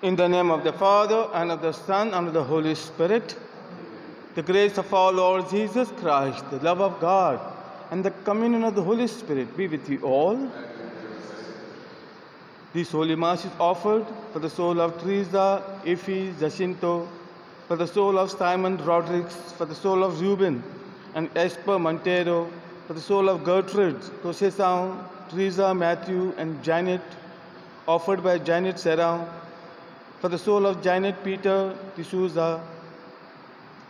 In the name of the Father, and of the Son, and of the Holy Spirit, the grace of our Lord Jesus Christ, the love of God, and the communion of the Holy Spirit be with you all. This Holy Mass is offered for the soul of Teresa, Effie, Jacinto, for the soul of Simon Rodriguez, for the soul of Ruben and Esper Montero, for the soul of Gertrude, Conceição, Teresa, Matthew, and Janet, offered by Janet Serra, for the soul of Janet Peter D'Souza,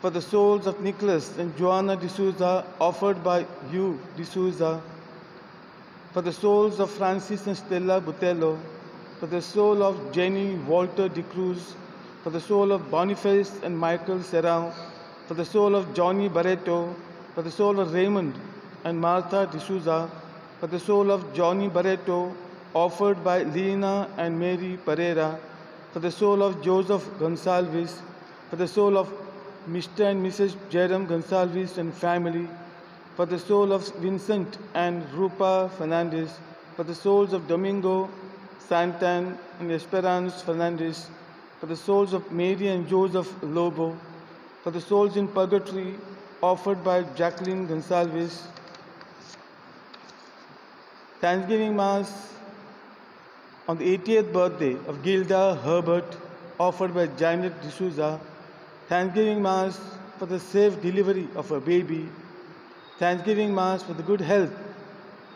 for the souls of Nicholas and Joanna D'Souza, offered by Hugh D'Souza, for the souls of Francis and Stella Butello, for the soul of Jenny Walter De Cruz, for the soul of Boniface and Michael Serra, for the soul of Johnny Barreto, for the soul of Raymond and Martha D'Souza, for the soul of Johnny Barreto, offered by Lena and Mary Pereira, for the soul of Joseph Gonsalves, for the soul of Mr. and Mrs. Jerome Gonsalves and family, for the soul of Vincent and Rupa Fernandez, for the souls of Domingo, Santan and Esperance Fernandez, for the souls of Mary and Joseph Lobo, for the souls in purgatory, offered by Jacqueline Gonsalves. Thanksgiving Mass on the 80th birthday of Gilda Herbert, offered by Janet D'Souza. Thanksgiving Mass for the safe delivery of her baby. Thanksgiving Mass for the good health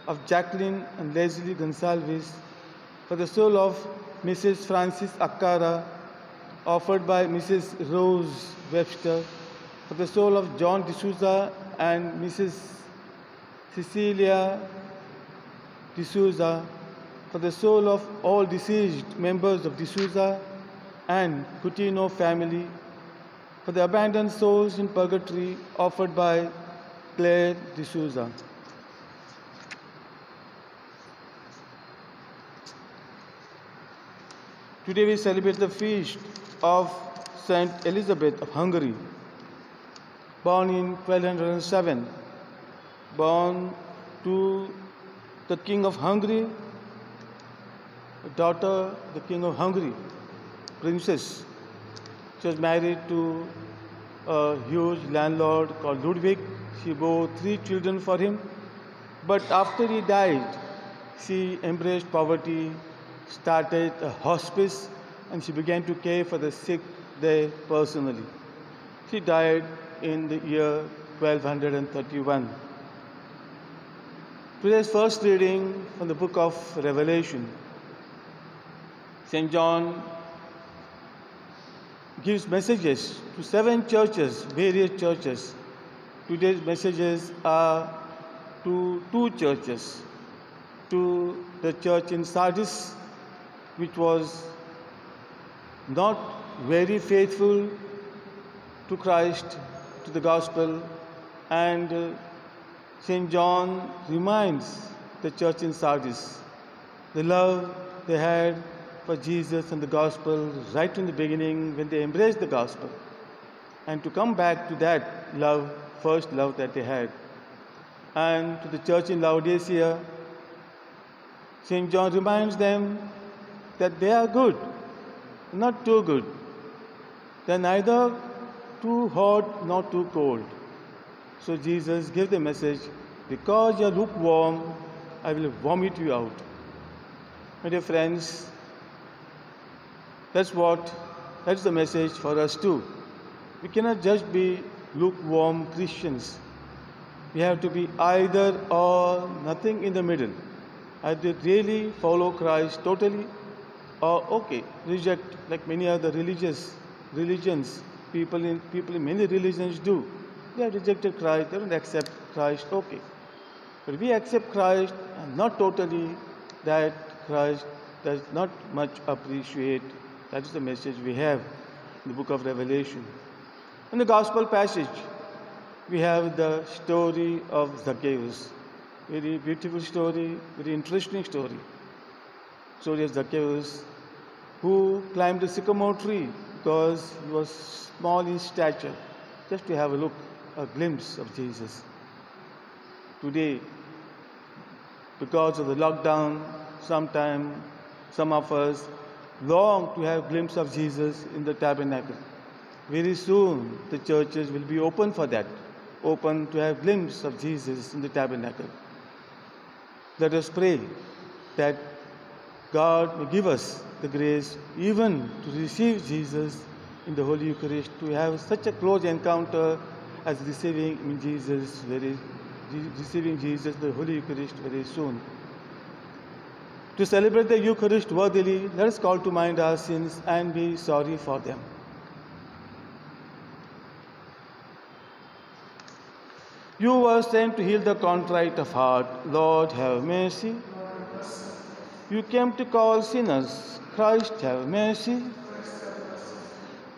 of Jacqueline and Leslie Gonsalves. For the soul of Mrs. Francis Akara, offered by Mrs. Rose Webster. For the soul of John D'Souza and Mrs. Cecilia D'Souza. For the soul of all deceased members of D'Souza and Coutinho family. For the abandoned souls in purgatory, offered by Claire D'Souza. Today we celebrate the feast of Saint Elizabeth of Hungary, born in 1207, born to the King of Hungary, daughter of the King of Hungary, princess. She was married to a huge landlord called Ludwig. She bore 3 children for him. But after he died, she embraced poverty, started a hospice, and she began to care for the sick there personally. She died in the year 1231. Today's first reading from the book of Revelation. St. John gives messages to 7 churches, various churches. Today's messages are to 2 churches. To the church in Sardis, which was not very faithful to Christ, to the gospel, and St. John reminds the church in Sardis the love they had for Jesus and the gospel right in the beginning when they embraced the gospel, and to come back to that love, first love that they had. And to the church in Laodicea, St. John reminds them that they are good, not too good. They are neither too hot nor too cold. So Jesus gave the message, because you are lukewarm, I will vomit you out. My dear friends, that's the message for us too. We cannot just be lukewarm Christians. We have to be either or, nothing in the middle. Either really follow Christ totally, or reject, like many other religions. People in many religions do. They have rejected Christ, they don't accept Christ, okay. But we accept Christ, and not totally, that Christ does not much appreciate. That is the message we have in the book of Revelation. In the gospel passage, we have the story of Zacchaeus. Very beautiful story, very interesting story. Story of Zacchaeus, who climbed a sycamore tree because he was small in stature, just to have a look, a glimpse of Jesus. Today, because of the lockdown, some of us long to have a glimpse of Jesus in the tabernacle. Very soon, the churches will be open for that, open to have a glimpse of Jesus in the tabernacle. Let us pray that God may give us the grace even to receive Jesus in the Holy Eucharist, to have such a close encounter as receiving Jesus, the Holy Eucharist very soon. To celebrate the Eucharist worthily, let us call to mind our sins and be sorry for them. You were sent to heal the contrite of heart. Lord, have mercy. You came to call sinners. Christ, have mercy.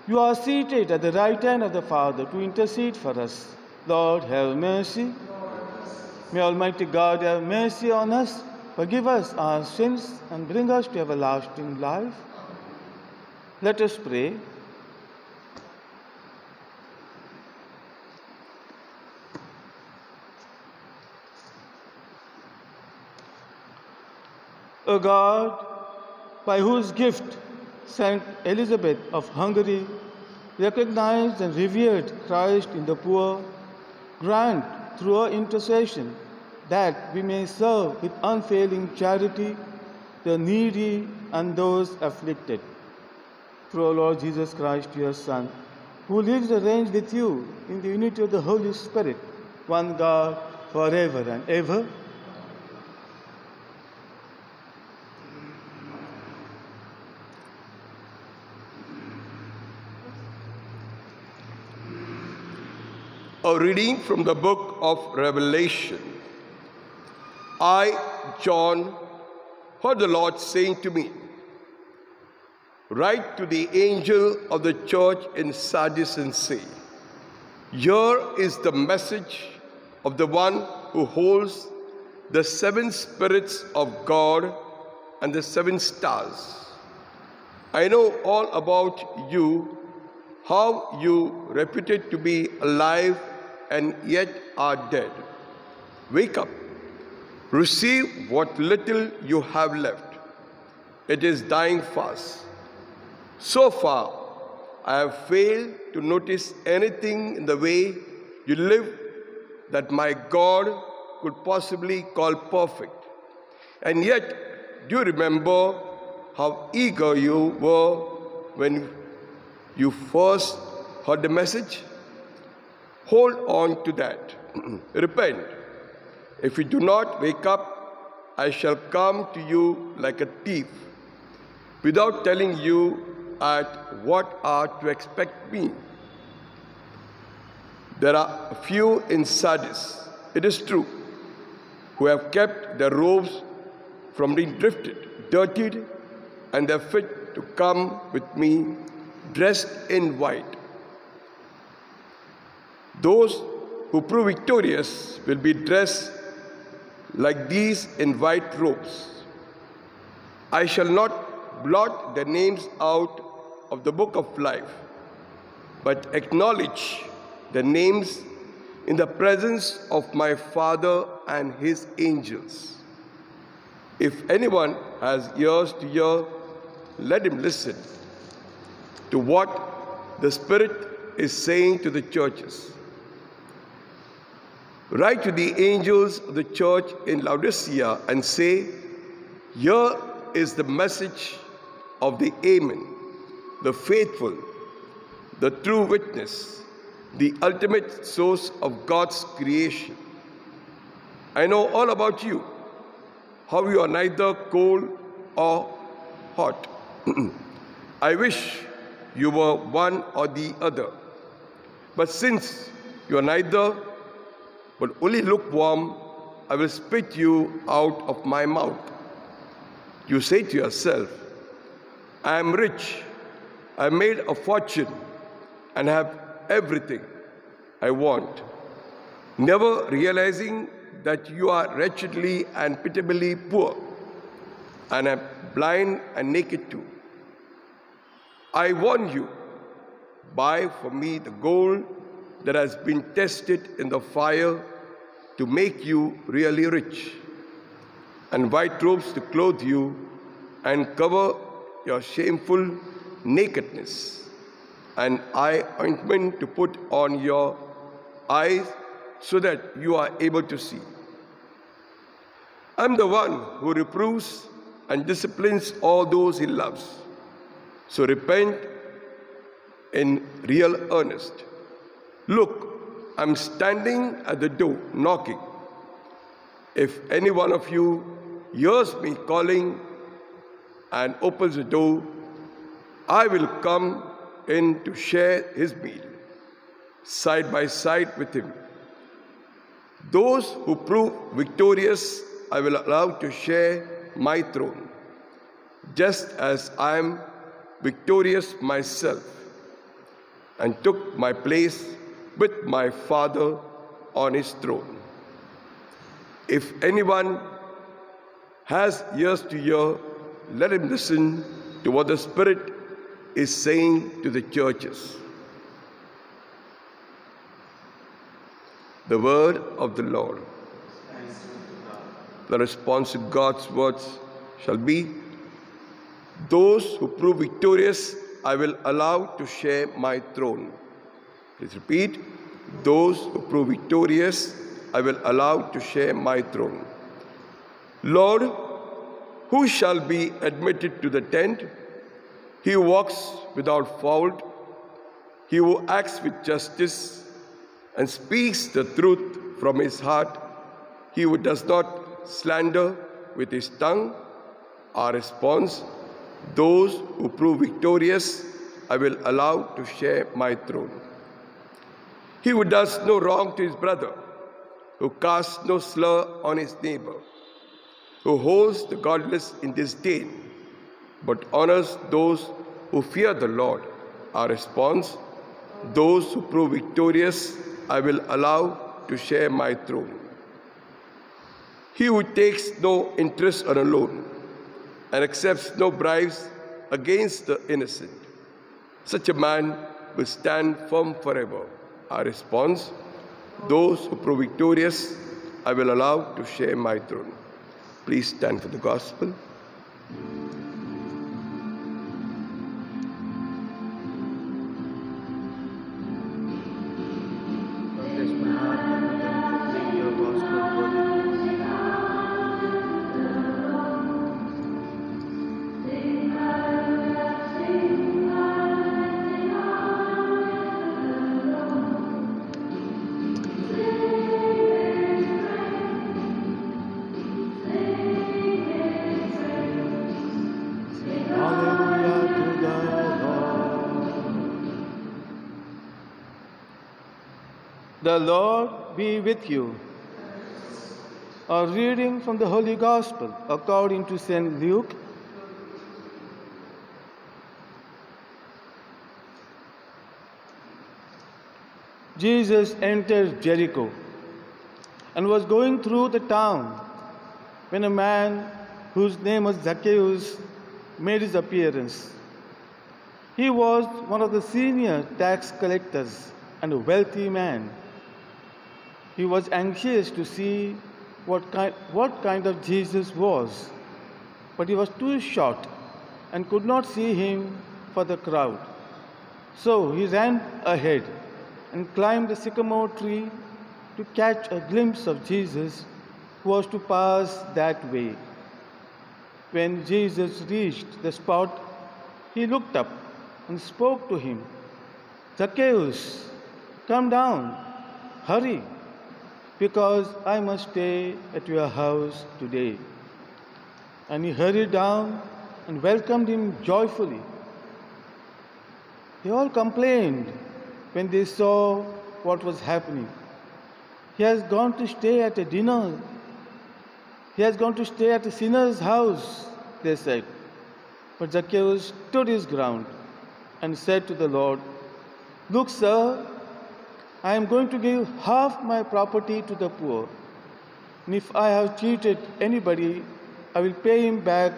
You are seated at the right hand of the Father to intercede for us. Lord, have mercy. May Almighty God have mercy on us, forgive us our sins, and bring us to everlasting life. Let us pray. O God, by whose gift Saint Elizabeth of Hungary recognized and revered Christ in the poor, grant through her intercession that we may serve with unfailing charity the needy and those afflicted. Through our Lord Jesus Christ, your Son, who lives and reigns with you in the unity of the Holy Spirit, one God, forever and ever. A reading from the book of Revelation. I, John, heard the Lord saying to me, "Write to the angel of the church in Sardis and say, here is the message of the one who holds the 7 spirits of God and the 7 stars. I know all about you, how you reputed to be alive and yet are dead. Wake up, receive what little you have left. It is dying fast. So far, I have failed to notice anything in the way you live that my God could possibly call perfect. And yet, do you remember how eager you were when you first heard the message? Hold on to that. Repent. If you do not wake up, I shall come to you like a thief, without telling you at what hour to expect me. There are a few in Sardis, it is true, who have kept their robes from being dirtied, and they're fit to come with me dressed in white. Those who prove victorious will be dressed like these in white robes. I shall not blot their names out of the book of life, but acknowledge their names in the presence of my Father and his angels. If anyone has ears to hear, let him listen to what the Spirit is saying to the churches. Write to the angels of the church in Laodicea and say, here is the message of the Amen, the faithful, the true witness, the ultimate source of God's creation. I know all about you, how you are neither cold or hot. I wish you were one or the other. But since you are neither, but only lukewarm, I will spit you out of my mouth. You say to yourself, I am rich, I made a fortune, and have everything I want, never realizing that you are wretchedly and pitiably poor, and am blind and naked too. I warn you, buy for me the gold that has been tested in the fire to make you really rich, and white robes to clothe you, and cover your shameful nakedness, and eye ointment to put on your eyes so that you are able to see. I'm the one who reproves and disciplines all those he loves. So repent in real earnest. Look, I'm standing at the door knocking. If any one of you hears me calling and opens the door, I will come in to share his meal, side by side with him. Those who prove victorious, I will allow to share my throne, just as I am victorious myself and took my place with my Father on his throne. If anyone has ears to hear, let him listen to what the Spirit is saying to the churches. The word of the Lord. The response to God's words shall be, those who prove victorious, I will allow to share my throne. Please repeat, those who prove victorious, I will allow to share my throne. Lord, who shall be admitted to the tent? He who walks without fault, he who acts with justice and speaks the truth from his heart, he who does not slander with his tongue. Our response, those who prove victorious, I will allow to share my throne. He who does no wrong to his brother, who casts no slur on his neighbor, who holds the godless in disdain, but honors those who fear the Lord. Our response, those who prove victorious, I will allow to share my throne. He who takes no interest on a loan and accepts no bribes against the innocent, such a man will stand firm forever. Our response, those who prove victorious, I will allow to share my throne. Please stand for the gospel. The Lord be with you. A reading from the Holy Gospel according to St. Luke. Jesus entered Jericho and was going through the town when a man whose name was Zacchaeus made his appearance. He was one of the senior tax collectors and a wealthy man. He was anxious to see what kind of Jesus was, but he was too short and could not see him for the crowd. So he ran ahead and climbed the sycamore tree to catch a glimpse of Jesus, who was to pass that way. When Jesus reached the spot, he looked up and spoke to him. "Zacchaeus, come down, hurry, because I must stay at your house today." And he hurried down and welcomed him joyfully. They all complained when they saw what was happening. "He has gone to stay at a dinner. He has gone to stay at a sinner's house," they said. But Zacchaeus stood his ground and said to the Lord, "Look, sir, I am going to give half my property to the poor. And if I have cheated anybody, I will pay him back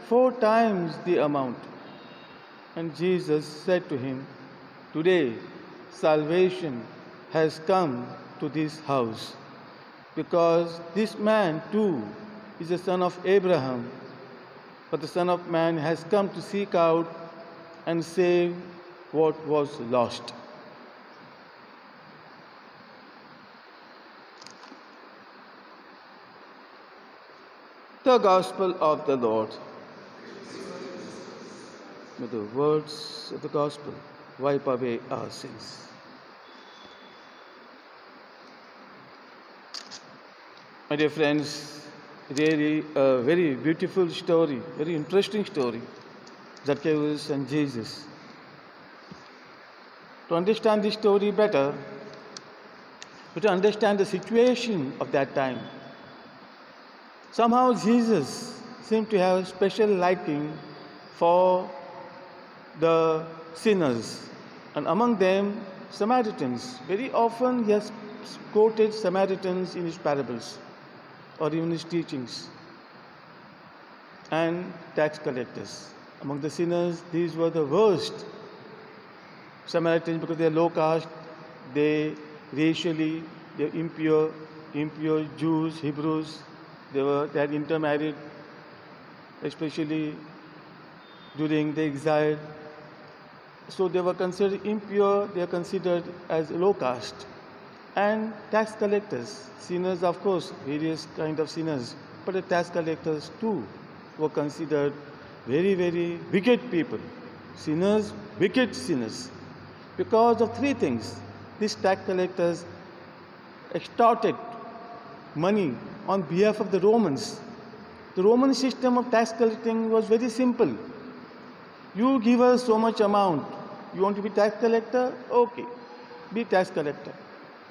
4 times the amount." And Jesus said to him, "Today salvation has come to this house, because this man too is a son of Abraham. but the Son of Man has come to seek out and save what was lost. The Gospel of the Lord. May the words of the Gospel wipe away our sins. My dear friends, really a very beautiful story, very interesting story, Zacchaeus and Jesus. To understand this story better, to understand the situation of that time, somehow Jesus seemed to have special liking for the sinners, and among them Samaritans. Very often he has quoted Samaritans in his parables or even his teachings. And tax collectors. Among the sinners, these were the worst. Samaritans, because they are low caste, they racially, they are impure Jews, Hebrews. They had intermarried, especially during the exile. So they were considered impure, they are considered as low caste. And tax collectors, sinners, of course, various kind of sinners, but the tax collectors too were considered very, very wicked people. Sinners, wicked sinners. Because of three things. These tax collectors extorted money on behalf of the Romans. The Roman system of tax collecting was very simple. You give us so much amount. You want to be tax collector? Okay, be tax collector.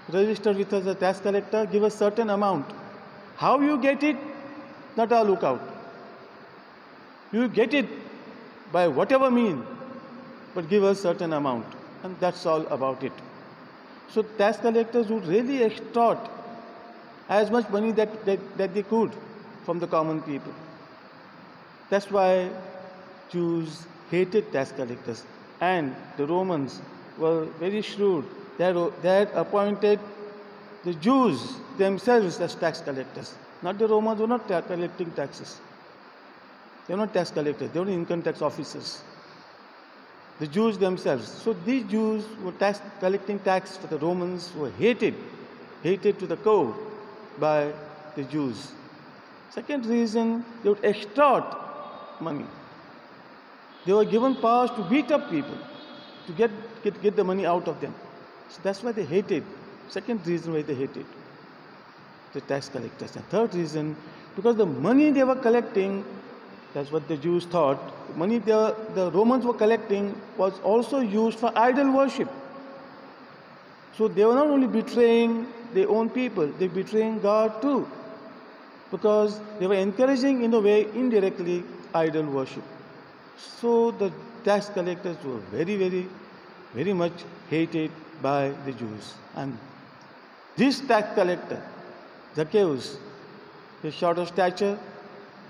Register with us as a tax collector, give us certain amount. How you get it? Not our lookout. You get it by whatever mean, but give us certain amount. And that's all about it. So tax collectors would really extort as much money that they could from the common people. That's why Jews hated tax collectors. And the Romans were very shrewd. They had appointed the Jews themselves as tax collectors. Not the Romans were not collecting taxes. They were not tax collectors. They were income tax officers. The Jews themselves. So these Jews were collecting tax for the Romans, were hated to the core by the Jews. Second reason, they would extort money. They were given powers to beat up people, to get the money out of them. So that's why they hated. Second reason why they hated the tax collectors. And third reason, because the money they were collecting, that's what the Jews thought, the money the Romans were collecting was also used for idol worship. So they were not only betraying their own people, they were betraying God too. Because they were encouraging, in a way, indirectly, idol worship. So the tax collectors were very, very, very much hated by the Jews. And this tax collector, Zacchaeus, is short of stature,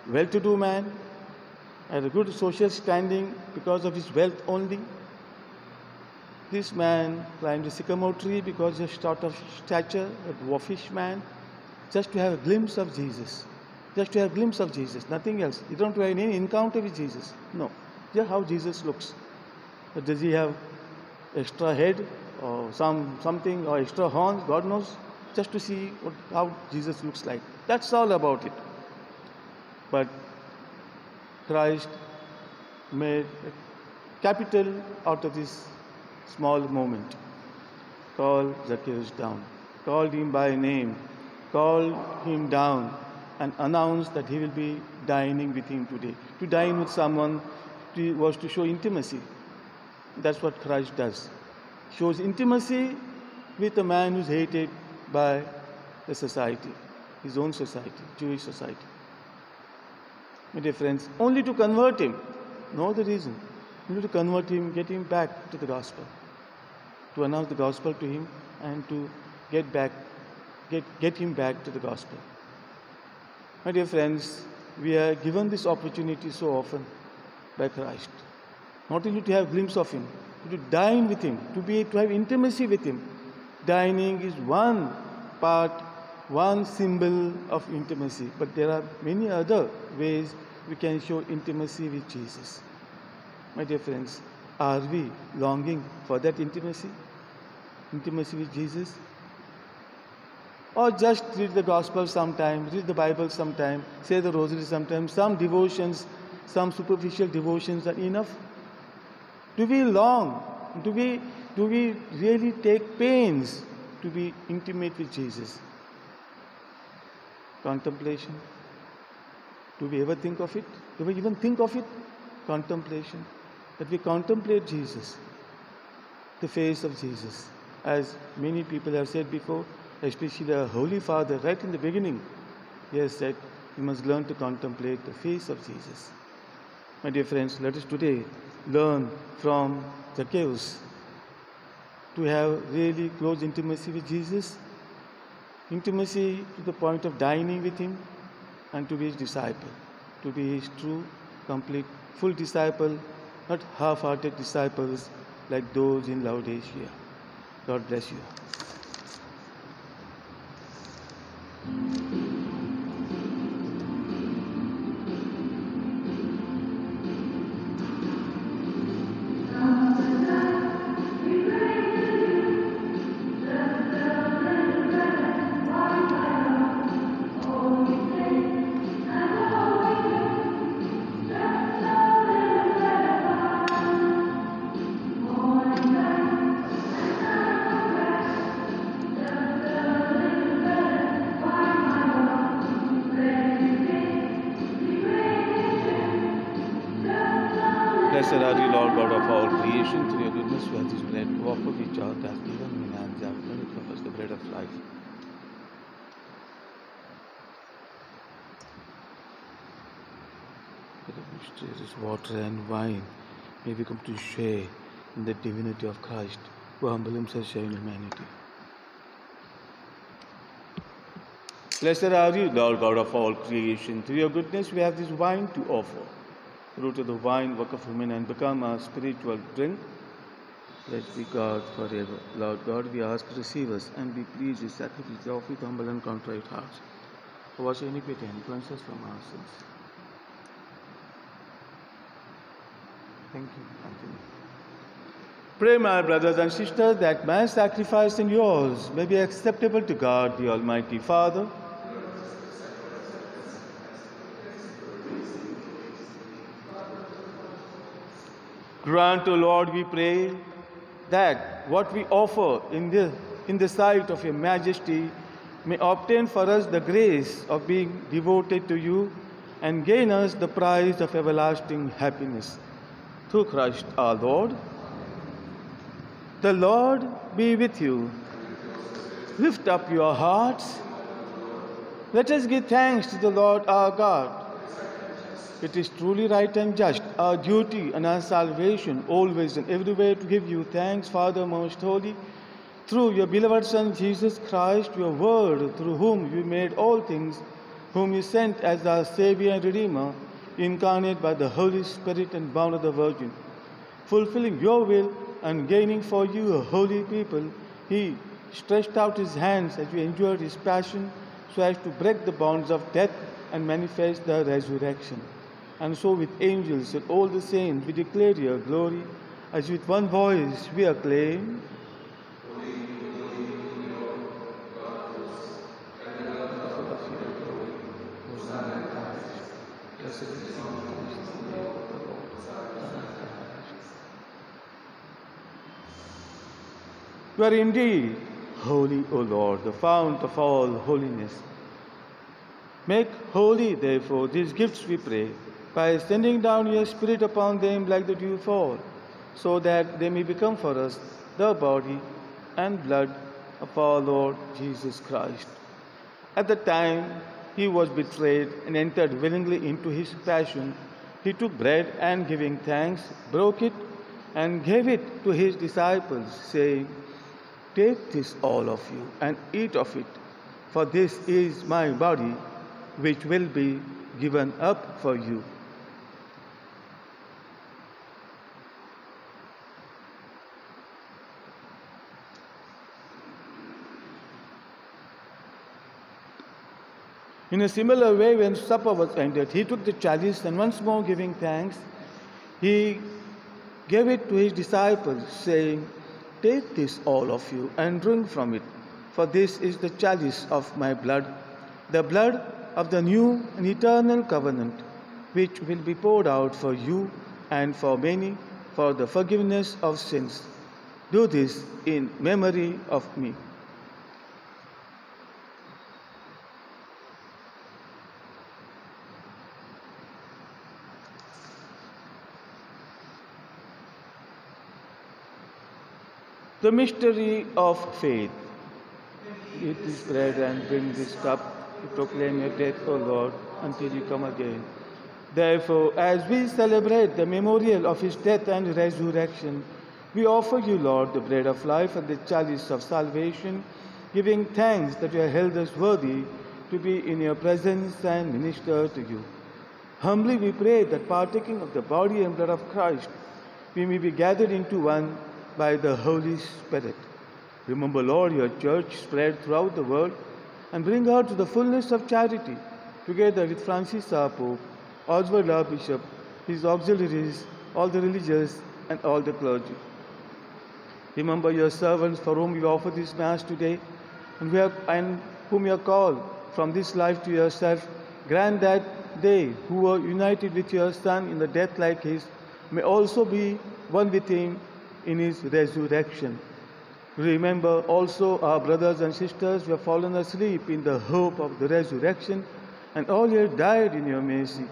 well-to-do man, had a good social standing because of his wealth only. This man climbed a sycamore tree because he was short of stature, a dwarfish man, just to have a glimpse of Jesus. Just to have a glimpse of Jesus, nothing else. You don't have any encounter with Jesus. No, just how Jesus looks. But does he have extra head or something or extra horns? God knows. Just to see how Jesus looks like. That's all about it. But Christ made a capital out of this small moment. Called Zacchaeus down. Called him by name. Called him down and announced that he will be dining with him today. To dine with someone was to show intimacy. That's what Christ does. Shows intimacy with a man who's hated by the society, his own society, Jewish society. My dear friends, only to convert him, no other reason, only to convert him, get him back to the gospel, to announce the gospel to him and to get him back to the gospel. My dear friends, we are given this opportunity so often by Christ. Not only to have a glimpse of him, but to dine with him, to have intimacy with him. Dining is one part, one symbol of intimacy, but there are many other ways we can show intimacy with Jesus. My dear friends, are we longing for that intimacy? Intimacy with Jesus? Or just read the gospel sometime, read the Bible sometime, say the rosary sometime, some devotions, some superficial devotions are enough? Do we long? Do we really take pains to be intimate with Jesus? Contemplation. Do we ever think of it? Do we even think of it? Contemplation. That we contemplate Jesus, the face of Jesus. As many people have said before, especially the Holy Father, right in the beginning, he has said, we must learn to contemplate the face of Jesus. My dear friends, let us today learn from Zacchaeus to have really close intimacy with Jesus, intimacy to the point of dining with him, and to be his disciple, to be his true, complete, full disciple, not half-hearted disciples like those in Laodicea. God bless you. Blessed are you, Lord God of all creation. Through your goodness, we have this bread to offer, which earth has given. In hands have given it for us, the bread of life. There is water and wine. May we come to share in the divinity of Christ, who humbled himself, sharing humanity. Blessed are you, Lord God of all creation. Through your goodness, we have this wine to offer. Root of the wine, work of women, and become our spiritual drink. Blessed be God forever. Lord God, we ask, receive us, and be pleased with sacrifice of with humble and contrite hearts. Wash iniquity and cleanse us from our sins. Thank you, Anthony. Pray, my brothers and sisters, that my sacrifice and yours may be acceptable to God, the Almighty Father. Grant, O Lord, we pray, that what we offer in the sight of your majesty may obtain for us the grace of being devoted to you and gain us the prize of everlasting happiness. Through Christ our Lord. The Lord be with you. Lift up your hearts. Let us give thanks to the Lord our God. It is truly right and just, our duty and our salvation, always and everywhere, to give you thanks, Father most holy, through your beloved Son, Jesus Christ, your Word, through whom you made all things, whom you sent as our Savior and Redeemer, incarnate by the Holy Spirit and bound of the Virgin. Fulfilling your will and gaining for you a holy people, he stretched out his hands as we endured his passion, so as to break the bonds of death and manifest the resurrection. And so with angels and all the saints we declare your glory, as with one voice we acclaim, you are indeed holy, O Lord, the fount of all holiness. Make holy, therefore, these gifts, we pray, by sending down your Spirit upon them like the dew fall, so that they may become for us the body and blood of our Lord Jesus Christ. At the time he was betrayed and entered willingly into his passion, he took bread and, giving thanks, broke it and gave it to his disciples, saying, "Take this, all of you, and eat of it, for this is my body, which will be given up for you." In a similar way, when supper was ended, he took the chalice and once more giving thanks, he gave it to his disciples, saying, "Take this, all of you, and drink from it, for this is the chalice of my blood, the blood of the new and eternal covenant, which will be poured out for you and for many for the forgiveness of sins. Do this in memory of me." The mystery of faith. Eat this bread and drink this cup to proclaim your death, O Lord, until you come again. Therefore, as we celebrate the memorial of his death and resurrection, we offer you, Lord, the bread of life and the chalice of salvation, giving thanks that you have held us worthy to be in your presence and minister to you. Humbly we pray that partaking of the body and blood of Christ, we may be gathered into one by the Holy Spirit. Remember, Lord, your church spread throughout the world and bring her to the fullness of charity, together with Francis our Pope, Oswald our Bishop, his auxiliaries, all the religious, and all the clergy. Remember your servants for whom you offer this Mass today, and whom you have called from this life to yourself. Grant that they who were united with your Son in a death like his may also be one with him in his resurrection. Remember also our brothers and sisters who have fallen asleep in the hope of the resurrection, and all who have died in your mercy.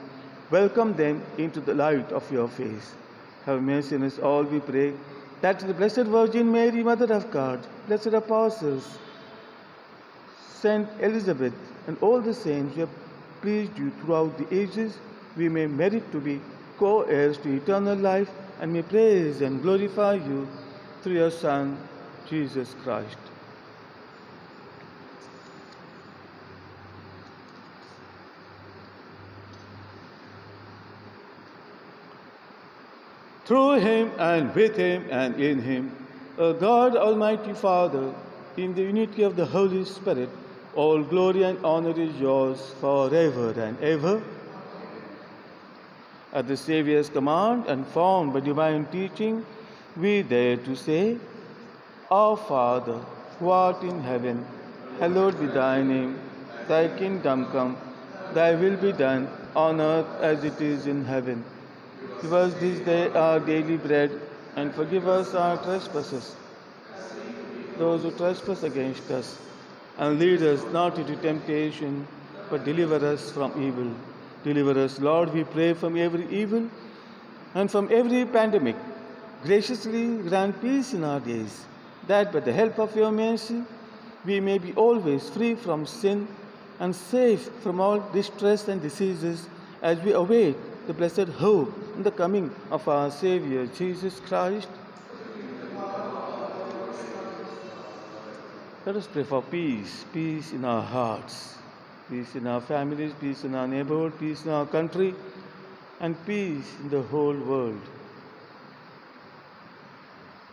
Welcome them into the light of your face. Have mercy on us all, we pray, that the Blessed Virgin Mary, Mother of God, blessed apostles, Saint Elizabeth, and all the saints who have pleased you throughout the ages, we may merit to be co-heirs to eternal life, and may praise and glorify you through your Son, Jesus Christ. Through him and with him and in him, O God, Almighty Father, in the unity of the Holy Spirit, all glory and honor is yours forever and ever. At the Saviour's command and formed by divine teaching, we dare to say, Our Father, who art in heaven, hallowed be thy name. Thy kingdom come, thy will be done on earth as it is in heaven. Give us this day our daily bread, and forgive us our trespasses, those who trespass against us. And lead us not into temptation, but deliver us from evil. Deliver us, Lord, we pray, from every evil and from every pandemic. Graciously grant peace in our days, that by the help of your mercy, we may be always free from sin and safe from all distress and diseases, as we await the blessed hope and the coming of our Savior, Jesus Christ. Let us pray for peace, peace in our hearts, peace in our families, peace in our neighborhood, peace in our country, and peace in the whole world.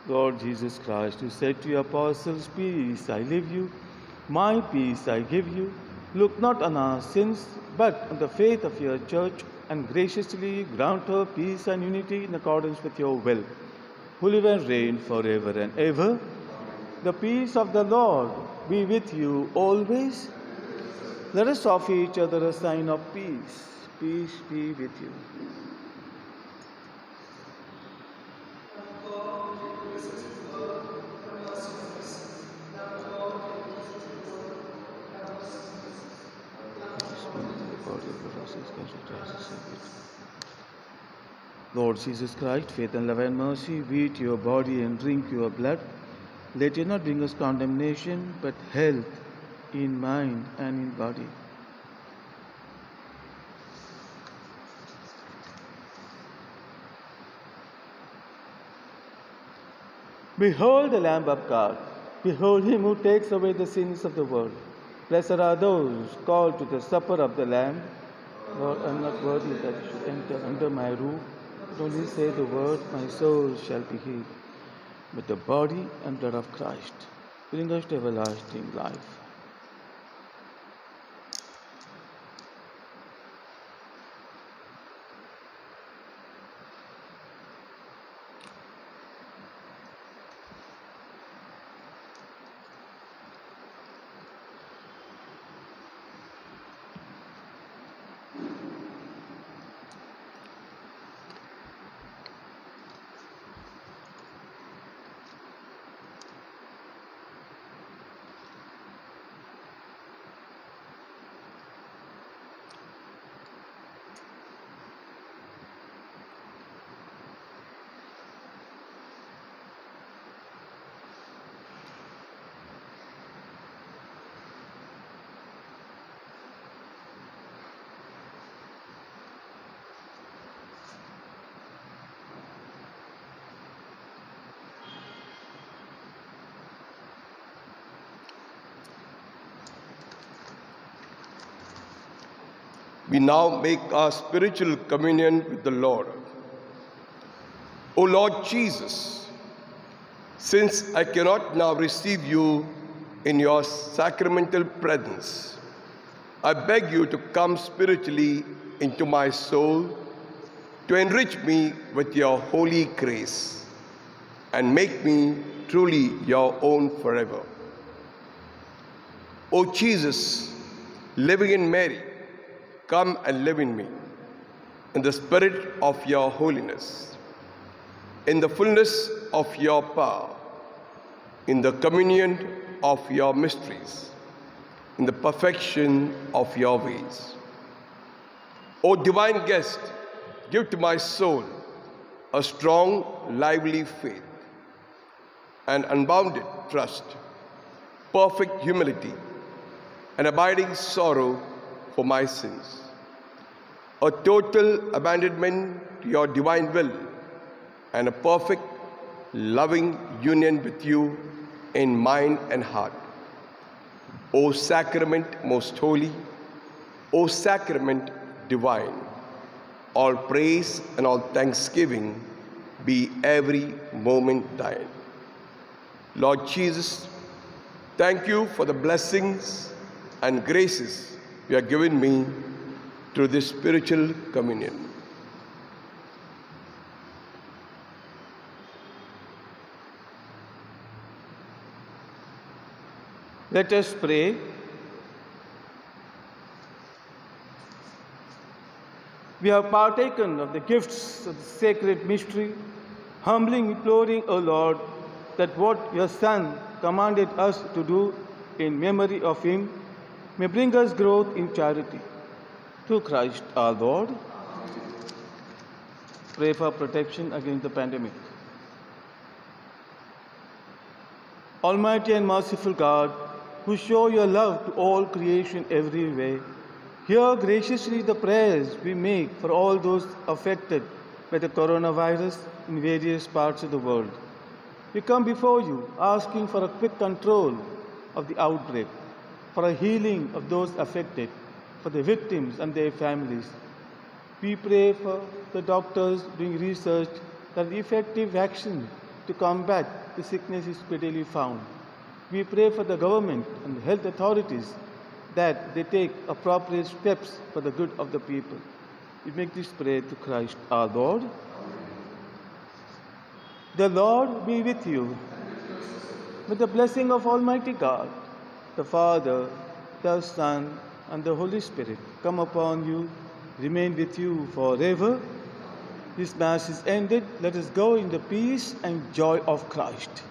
Lord Jesus Christ, who said to your apostles, "Peace I leave you, my peace I give you," look not on our sins, but on the faith of your church, and graciously grant her peace and unity in accordance with your will, who live and reign forever and ever. The peace of the Lord be with you always. Let us offer each other a sign of peace. Peace be with you. Lord Jesus Christ, faith and love and mercy, we eat your body and drink your blood. Let it not bring us condemnation, but health in mind and in body. Behold the Lamb of God. Behold him who takes away the sins of the world. Blessed are those called to the supper of the Lamb. Lord, I am not worthy that you should enter under my roof, but only say the word, my soul shall be healed. But the body and blood of Christ bring us to everlasting life. we now make our spiritual communion with the Lord. O Lord Jesus, since I cannot now receive you in your sacramental presence, I beg you to come spiritually into my soul to enrich me with your holy grace and make me truly your own forever. O Jesus, living in Mary, come and live in me in the spirit of your holiness, in the fullness of your power, in the communion of your mysteries, in the perfection of your ways. O divine guest, give to my soul a strong, lively faith, an unbounded trust, perfect humility, an abiding sorrow for my sins, a total abandonment to your divine will, and a perfect, loving union with you in mind and heart. O sacrament most holy, O sacrament divine, all praise and all thanksgiving be every moment thine. Lord Jesus, thank you for the blessings and graces you have given me through this spiritual communion. Let us pray. We have partaken of the gifts of the sacred mystery, humbly imploring, O Lord, that what your Son commanded us to do in memory of him may bring us growth in charity. Through Christ our Lord. Pray for protection against the pandemic. Almighty and merciful God, who show your love to all creation everywhere, hear graciously the prayers we make for all those affected by the coronavirus in various parts of the world. We come before you asking for a quick control of the outbreak, for a healing of those affected, for the victims and their families. We pray for the doctors doing research that the effective vaccine to combat the sickness is speedily found. We pray for the government and the health authorities that they take appropriate steps for the good of the people. We make this prayer to Christ our Lord. The Lord be with you. With the blessing of Almighty God, the Father, the Son, and the Holy Spirit come upon you, remain with you forever. This Mass is ended. Let us go in the peace and joy of Christ.